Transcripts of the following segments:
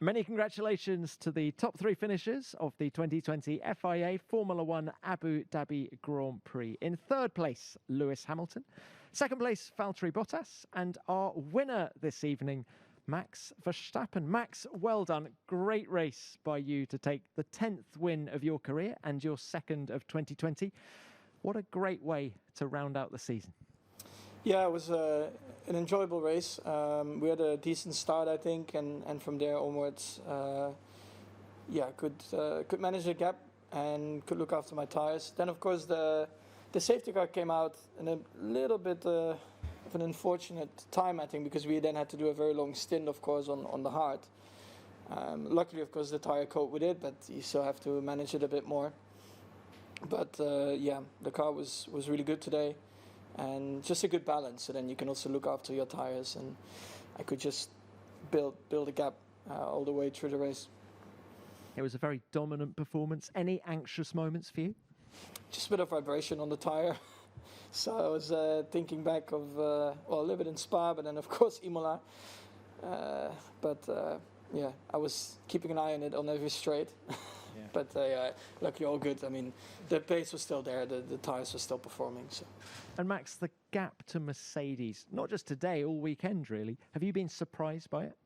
Many congratulations to the top three finishers of the 2020 FIA Formula One Abu Dhabi Grand Prix. In third place, Lewis Hamilton. Second place, Valtteri Bottas. And our winner this evening, Max Verstappen. Max, well done. Great race by you to take the 10th win of your career and your second of 2020. What a great way to round out the season. Yeah, it was an enjoyable race. We had a decent start, I think, and from there onwards, could manage the gap and could look after my tires. Then, of course, the safety car came out in a little bit of an unfortunate time, I think, because we then had to do a very long stint, of course, on the hard. Luckily, of course, the tire coped with it, but you still have to manage it a bit more. But the car was really good today. And just a good balance, so then you can also look after your tires, and I could just build a gap all the way through the race. It was a very dominant performance. Any anxious moments for you? Just a bit of vibration on the tire. So I was thinking back of a little bit in Spa, but then of course Imola. I was keeping an eye on it on every straight. Yeah. But luckily all good. I mean, the pace was still there, the tires were still performing. So. And Max, the gap to Mercedes, not just today, all weekend really, have you been surprised by it?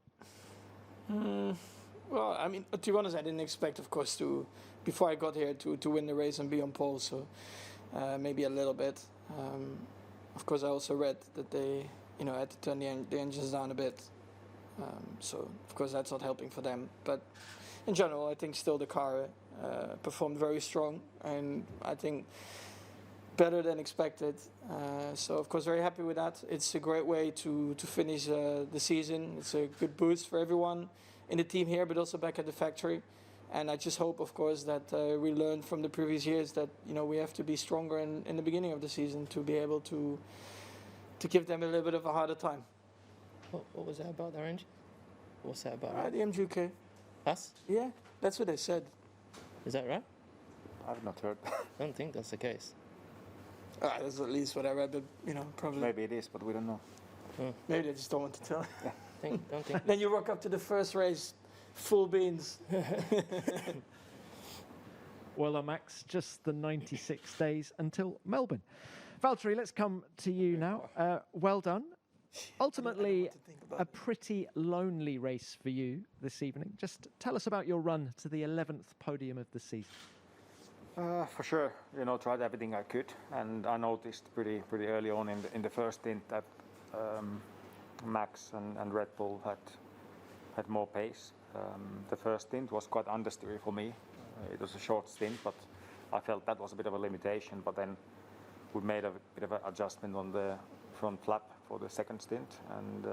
Well, I mean, to be honest, I didn't expect, of course, before I got here to win the race and be on pole, so maybe a little bit. Of course, I also read that they had to turn the engines down a bit. So, of course, that's not helping for them. But in general, I think still the car performed very strong, and I think better than expected. So, of course, very happy with that. It's a great way to finish the season. It's a good boost for everyone in the team here, but also back at the factory. And I just hope, of course, that we learned from the previous years that we have to be stronger in the beginning of the season to be able to give them a little bit of a harder time. What was that about their engine? What's that about? The MGK. Us? Yeah, that's what they said. Is that right? I've not heard. I don't think that's the case. That's at least what I read, but probably. Maybe it is, but we don't know. Maybe they just don't want to tell. Don't think. Then you rock up to the first race, full beans. Well, Max, just the 96 days until Melbourne. Valtteri, let's come to you now. Well done. Ultimately, a pretty lonely race for you this evening. Just tell us about your run to the 11th podium of the season. For sure, tried everything I could, and I noticed pretty early on in the first stint that Max and Red Bull had more pace. The first stint was quite understeer for me. It was a short stint, but I felt that was a bit of a limitation. But then we made a bit of an adjustment on the front flap for the second stint, and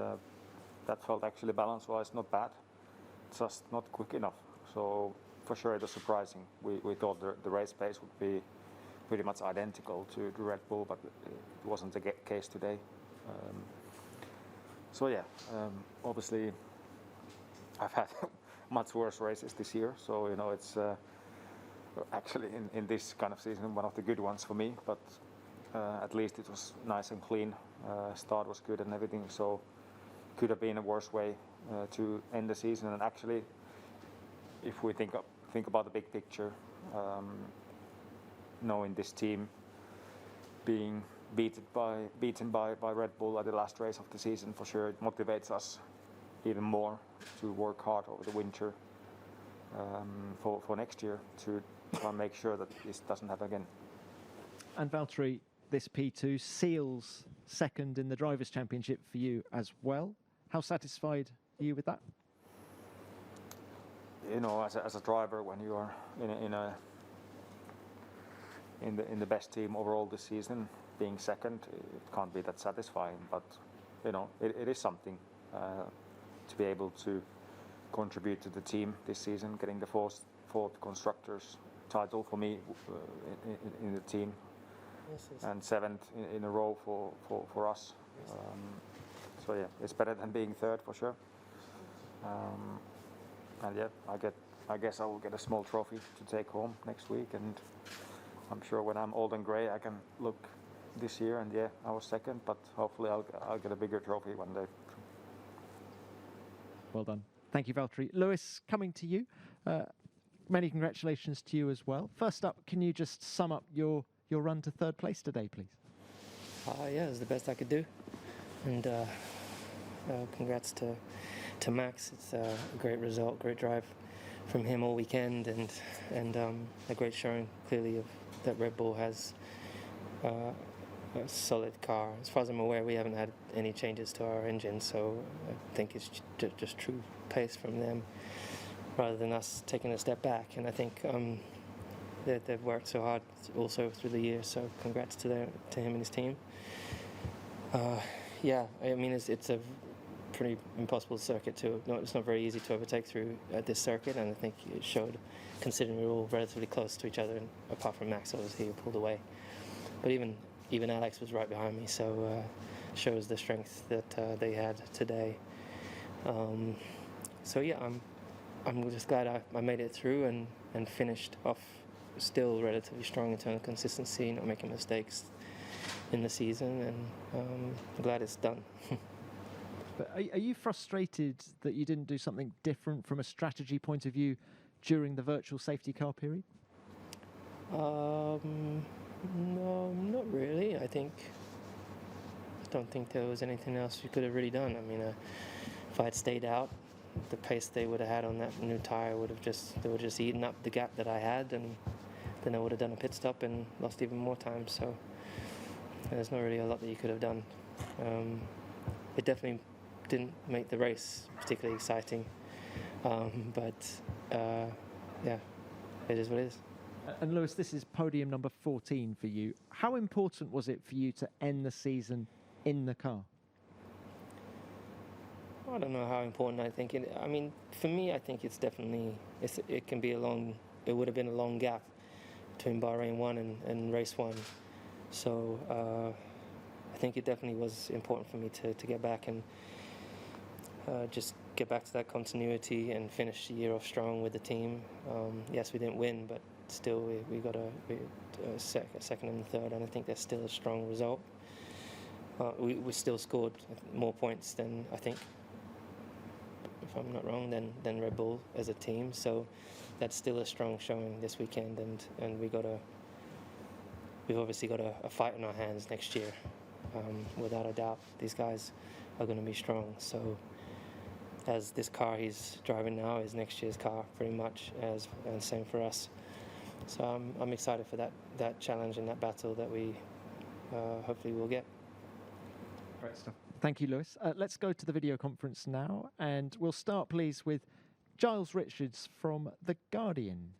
that felt actually balance-wise not bad, just not quick enough. So for sure it was surprising. We thought the race pace would be pretty much identical to Red Bull, but it wasn't the case today. Obviously I've had much worse races this year, so it's actually in this kind of season one of the good ones for me, but at least it was nice and clean. Start was good and everything, so could have been a worse way to end the season. And actually, if we think about the big picture, knowing this team being beaten by Red Bull at the last race of the season, for sure it motivates us even more to work hard over the winter for next year to try and make sure that this doesn't happen again. And Valtteri, this P2 seals second in the Drivers' Championship for you as well. How satisfied are you with that? As a driver, when you are in the best team overall this season, being second, it can't be that satisfying. But it is something to be able to contribute to the team this season, getting the fourth constructors title for me in the team. And seventh in a row for us. So yeah, it's better than being third for sure. And yeah, I guess I will get a small trophy to take home next week, and I'm sure when I'm old and grey I can look this year and yeah, I was second, but hopefully I'll get a bigger trophy one day. Well done. Thank you, Valtteri. Lewis, coming to you. Many congratulations to you as well. First up, can you just sum up your run to third place today, please? Yeah, it was the best I could do. And congrats to Max. It's a great result, great drive from him all weekend, and a great showing clearly of that Red Bull has a solid car. As far as I'm aware, we haven't had any changes to our engine, so I think it's just true pace from them rather than us taking a step back. And I think they've worked so hard also through the year, so congrats to him and his team. Yeah, I mean, it's a pretty impossible circuit it's not very easy to overtake through at this circuit, and I think it showed, considering we were all relatively close to each other, and apart from Max, obviously, who pulled away. But even Alex was right behind me, so shows the strength that they had today. So yeah, I'm just glad I made it through and finished off still relatively strong in terms of consistency, not making mistakes in the season, and I'm glad it's done. But are you frustrated that you didn't do something different from a strategy point of view during the virtual safety car period? No, not really. I don't think there was anything else we could have really done. I mean, if I had stayed out, the pace they would have had on that new tyre would have just eaten up the gap that I had, and then I would have done a pit stop and lost even more time. So there's not really a lot that you could have done. It definitely didn't make the race particularly exciting, but yeah, it is what it is. And Lewis, this is podium number 14 for you. How important was it for you to end the season in the car? I don't know how important I think it. I mean, for me, I think it's definitely it can be it would have been a long gap between Bahrain 1 and race 1. So I think it definitely was important for me to get back and just get back to that continuity and finish the year off strong with the team. Yes, we didn't win, but still we got a second and third, and I think that's still a strong result. We still scored more points than, I think, if I'm not wrong, than Red Bull as a team. So that's still a strong showing this weekend, and we've obviously got a fight in our hands next year. Without a doubt, these guys are going to be strong. So as this car he's driving now is next year's car, pretty much, and same for us. So I'm excited for that challenge and that battle that we hopefully will get. Great stuff. Thank you, Lewis. Let's go to the video conference now, and we'll start, please, with Giles Richards from The Guardian.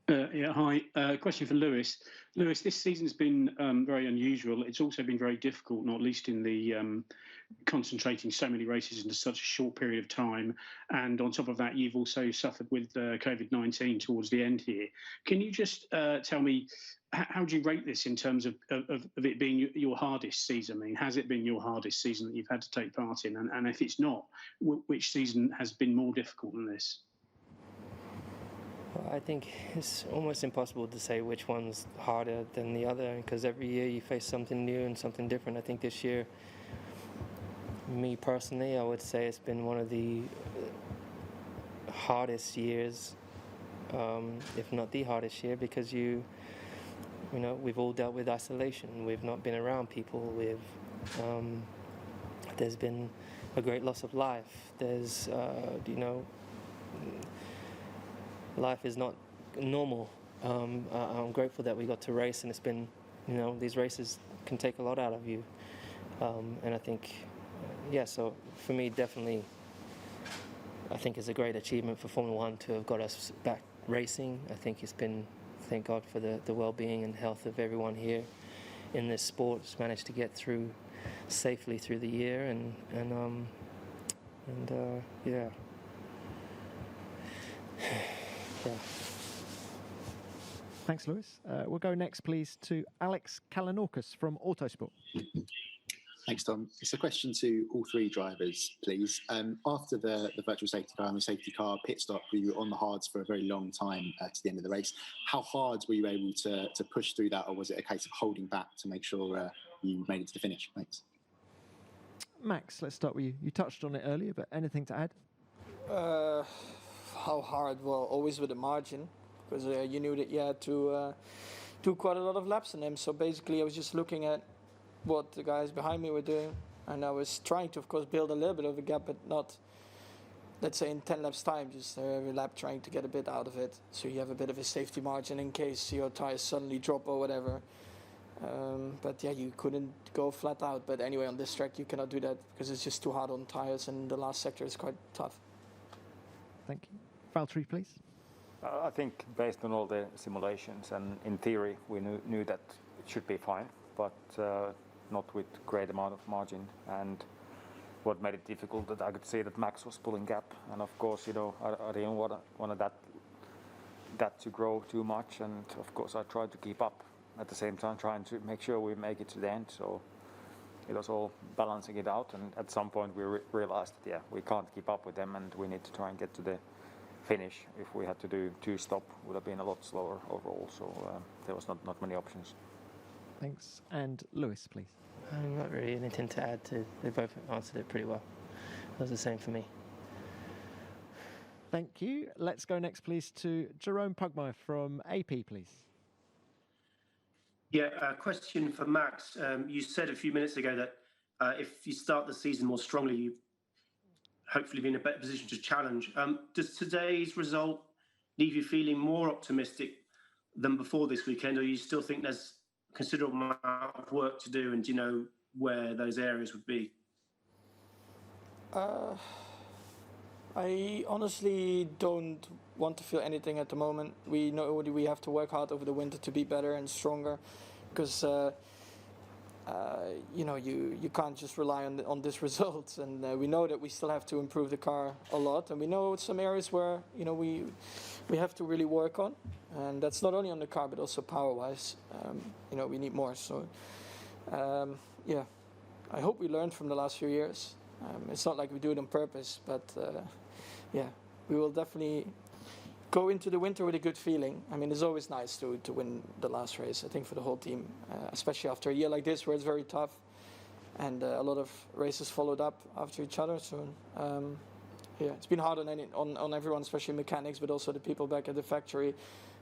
Yeah, hi. Question for Lewis. Lewis, this season's been very unusual. It's also been very difficult, not least in the concentrating so many races into such a short period of time. And on top of that, you've also suffered with COVID-19 towards the end here. Can you just tell me, how do you rate this in terms of it being your hardest season? I mean, has it been your hardest season that you've had to take part in? And if it's not, which season has been more difficult than this? Well, I think it's almost impossible to say which one's harder than the other, because every year you face something new and something different. I think this year, me personally, I would say it's been one of the hardest years, if not the hardest year, because we've all dealt with isolation. We've not been around people. There's been a great loss of life. There's, life is not normal. I'm grateful that we got to race, and it's been, these races can take a lot out of you. And I think, so for me, definitely, I think it's a great achievement for Formula One to have got us back racing. I think it's been, thank God for the well-being and health of everyone here in this sport. Just managed to get through safely through the year, and yeah. Thanks, Lewis. We'll go next, please, to Alex Kalinauckas from Autosport. Thanks, Tom. It's a question to all three drivers, please. After the virtual safety car and the safety car pit stop, you were on the hards for a very long time to the end of the race. How hard were you able to push through that, or was it a case of holding back to make sure you made it to the finish? Thanks. Max, let's start with you. You touched on it earlier, but anything to add? Uh, how hard? Well, always with a margin, because you knew that you had to do quite a lot of laps in them. So basically, I was just looking at what the guys behind me were doing, and I was trying to, of course, build a little bit of a gap, but not, let's say, in 10 laps time, just every lap trying to get a bit out of it, so you have a bit of a safety margin in case your tires suddenly drop or whatever. But yeah, you couldn't go flat out. But anyway, on this track, you cannot do that because it's just too hard on tires, and the last sector is quite tough. Thank you. Valtteri, please. I think based on all the simulations and in theory we knew that it should be fine, but not with great amount of margin. And what made it difficult that I could see that Max was pulling gap, and of course I didn't want that to grow too much, and of course I tried to keep up at the same time trying to make sure we make it to the end. So it was all balancing it out, and at some point we realized that we can't keep up with them, and we need to try and get to the finish. If we had to do 2-stop, would have been a lot slower overall. So there was not many options. Thanks. And Lewis, please. Not really anything to add to. They both answered it pretty well. It was the same for me. Thank you. Let's go next, please, to Jerome Pugmire from AP, please. Yeah, question for Max. You said a few minutes ago that if you start the season more strongly, you hopefully be in a better position to challenge. Does today's result leave you feeling more optimistic than before this weekend, or you still think there's a considerable amount of work to do, and do you know where those areas would be? I honestly don't want to feel anything at the moment. We know we have to work hard over the winter to be better and stronger, because you can't just rely on this result. And we know that we still have to improve the car a lot, and we know some areas where we have to really work on, and that's not only on the car but also power-wise. We need more. So I hope we learned from the last few years. It's not like we do it on purpose, but we will definitely go into the winter with a good feeling. I mean, it's always nice to win the last race, I think, for the whole team, especially after a year like this where it's very tough, and a lot of races followed up after each other. So it's been hard on everyone, especially mechanics, but also the people back at the factory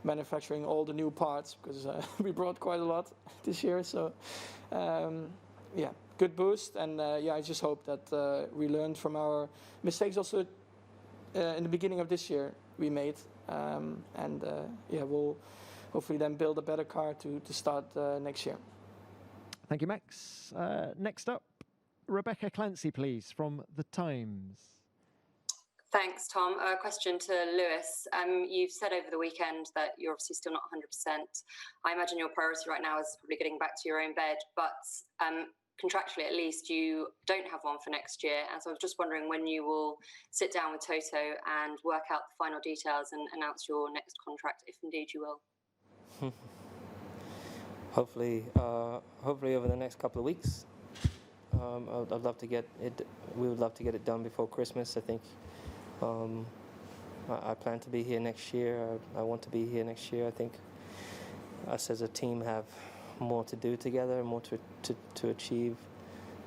manufacturing all the new parts, because we brought quite a lot this year. So good boost, and I just hope that we learned from our mistakes also in the beginning of this year we made, and we'll hopefully then build a better car to start next year. Thank you, Max. Next up, Rebecca Clancy, please, from The Times. Thanks, Tom. A question to Lewis. You've said over the weekend that you're obviously still not 100%. I imagine your priority right now is probably getting back to your own bed, but contractually at least you don't have one for next year. And so I was just wondering when you will sit down with Toto and work out the final details and announce your next contract, if indeed you will. Hopefully over the next couple of weeks. I'd love to get it. We would love to get it done before Christmas. I think I plan to be here next year. I want to be here next year. I think us as a team have more to do together, more to achieve,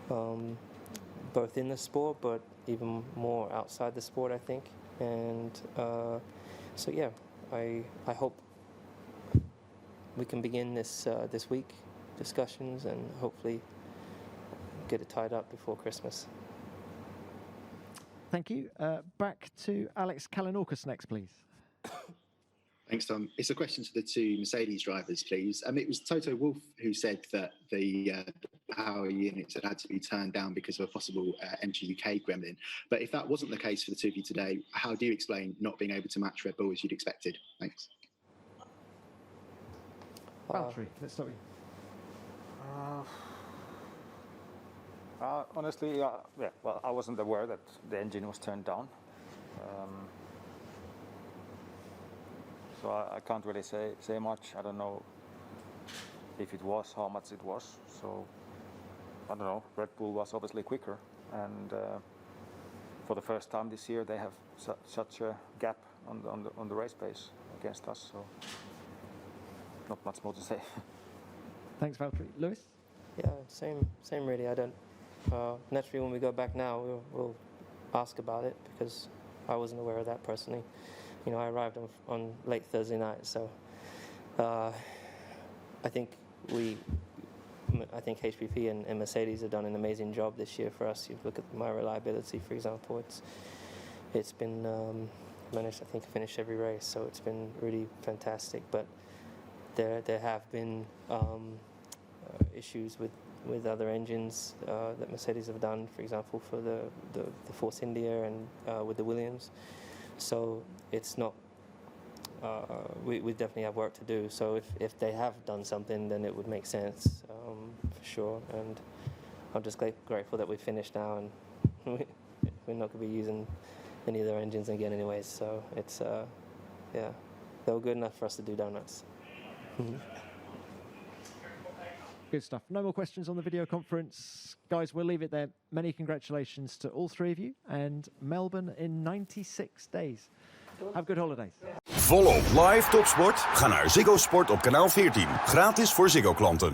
both in the sport, but even more outside the sport, I think. And I hope we can begin this week discussions and hopefully get it tied up before Christmas. Thank you. Back to Alex Kalinauckas next, please. Thanks, Tom. It's a question to the two Mercedes drivers, please. It was Toto Wolff who said that the power units had to be turned down because of a possible MG UK gremlin. But if that wasn't the case for the two of you today, how do you explain not being able to match Red Bull as you'd expected? Thanks. Valtteri, let's start with you. Honestly, I wasn't aware that the engine was turned down. So I can't really say much. I don't know if it was, how much it was. So I don't know. Red Bull was obviously quicker, and for the first time this year, they have such a gap on the race pace against us. So not much more to say. Thanks, Valtteri. Lewis? Yeah, same really. I don't. Naturally, when we go back now, we'll ask about it because I wasn't aware of that personally. You know, I arrived on late Thursday night, so I think HPP and Mercedes have done an amazing job this year for us. You look at my reliability, for example. It's been managed, I think, to finish every race, so it's been really fantastic. But there have been issues with other engines that Mercedes have done, for example, for the Force India and with the Williams. So it's not. We definitely have work to do. So if they have done something, then it would make sense for sure. And I'm just grateful that we finished now, and we're not going to be using any of their engines again, anyways. So it's yeah, they were good enough for us to do donuts. Good stuff. No more questions on the video conference. Guys, we'll leave it there. Many congratulations to all three of you, and Melbourne in 96 days. Have good holidays. Volop live topsport? Ga naar Ziggo Sport op kanaal 14. Gratis voor Ziggo klanten.